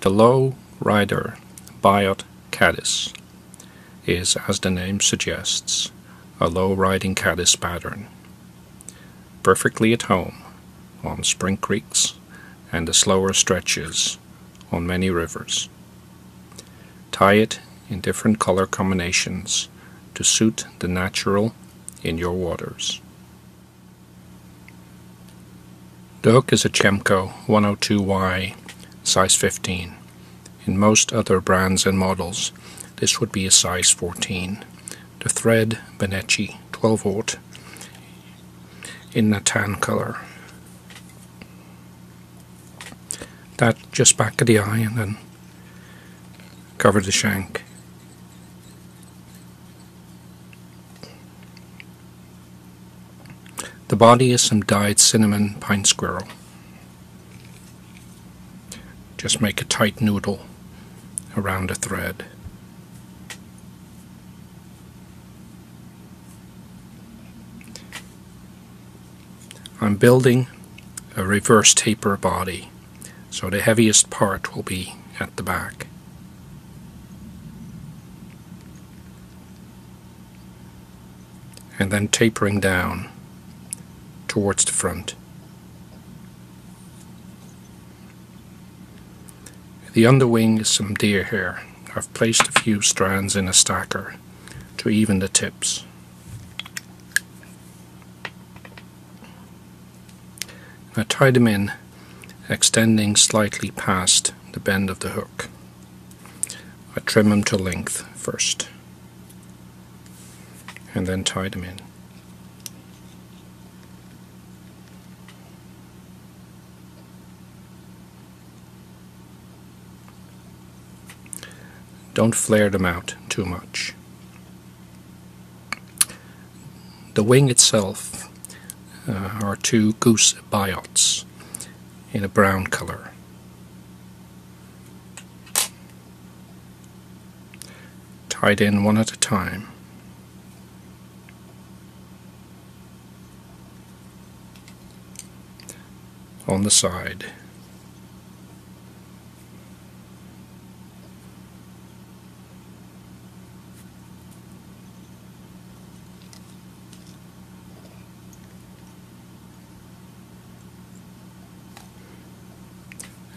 The Lowrider Biot Caddis is, as the name suggests, a low-riding caddis pattern, perfectly at home on spring creeks and the slower stretches on many rivers. Tie it in different color combinations to suit the natural in your waters. The hook is a Tiemco 102Y size 15. In most other brands and models, this would be a size 14. The thread Benecchi 12/0 in a tan color. That just back of the eye and then cover the shank. The body is some dyed cinnamon pine squirrel. Just make a tight noodle around the thread. I'm building a reverse taper body, so the heaviest part will be at the back. And then tapering down towards the front. The underwing is some deer hair. I've placed a few strands in a stacker to even the tips. I tie them in, extending slightly past the bend of the hook. I trim them to length first, and then tie them in. Don't flare them out too much. The wing itself are two Goose biots in a brown color. Tied in one at a time. On the side.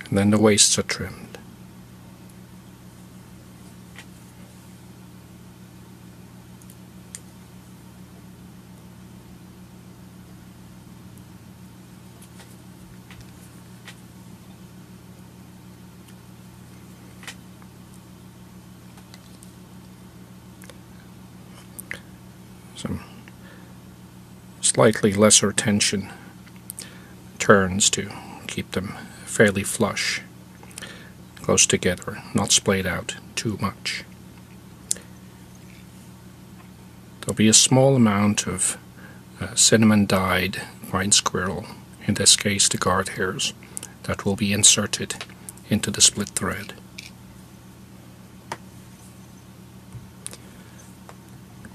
And then the waists are trimmed. Some slightly lesser tension turns to keep them fairly flush, close together, not splayed out too much. There'll be a small amount of cinnamon dyed pine squirrel, in this case the guard hairs, that will be inserted into the split thread.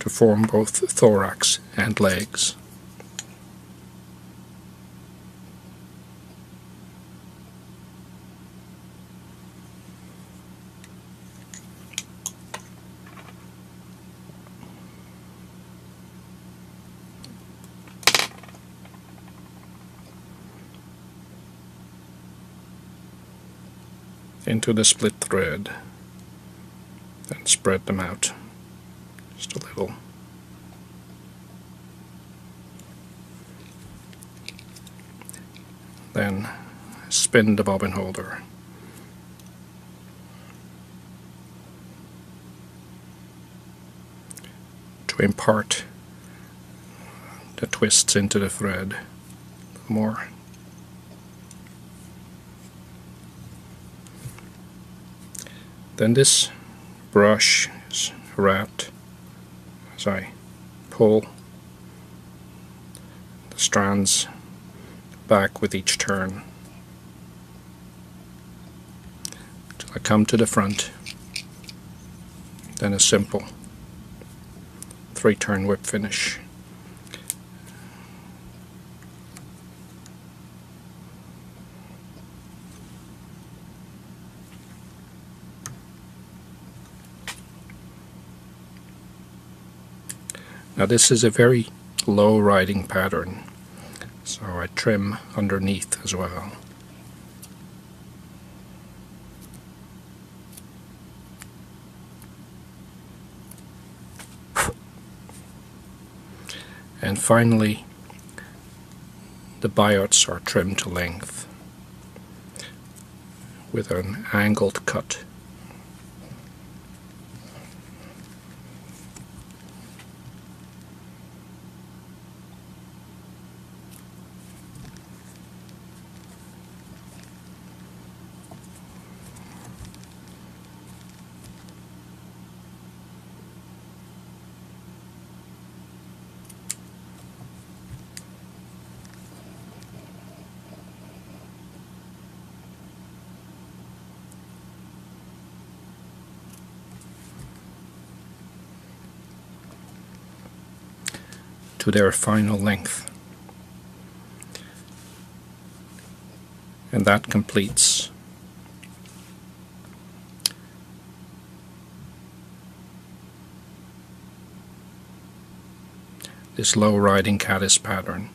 To form both thorax and legs. Into the split thread and spread them out just a little. Then spin the bobbin holder. To impart the twists into the thread more. Then this brush is wrapped as I pull the strands back with each turn till I come to the front. Then a simple 3-turn whip finish. Now this is a very low riding pattern, so I trim underneath as well. And finally, the biots are trimmed to length with an angled cut. To their final length. And that completes this low riding caddis pattern.